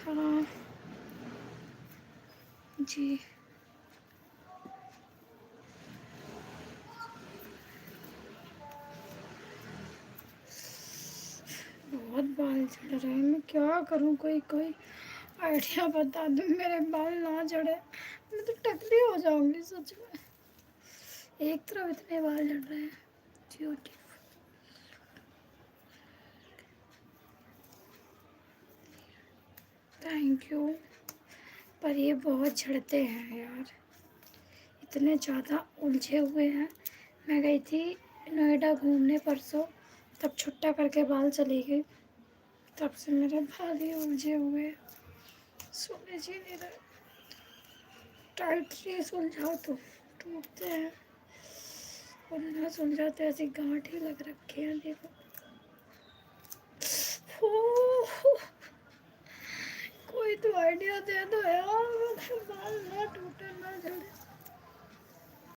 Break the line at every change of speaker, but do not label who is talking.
हाँ जी, बहुत बाल झड़ रहे हैं। मैं क्या करूँ, कोई कोई आइडिया बता दो, मेरे बाल ना झड़े। मैं तो टकली हो जाऊंगी सच में। एक तरफ इतने बाल झड़ रहे हैं। ब्यूटीफुल। Thank you. पर ये बहुत झड़ते हैं यार, इतने ज़्यादा उलझे हुए हैं। मैं गई थी नोएडा घूमने परसों, तब छुट्टा करके बाल चली गई, तब से मेरे बाल ही उलझे हुए हैं, सुलझ ही नहीं रहे। टाइट से सुलझाओ तो टूटते हैं, और ना सुलझाते ऐसी गांठ ही लग रखी है। देखो, ओह, कोई तो आइडिया दे दो यार, मेरे बाल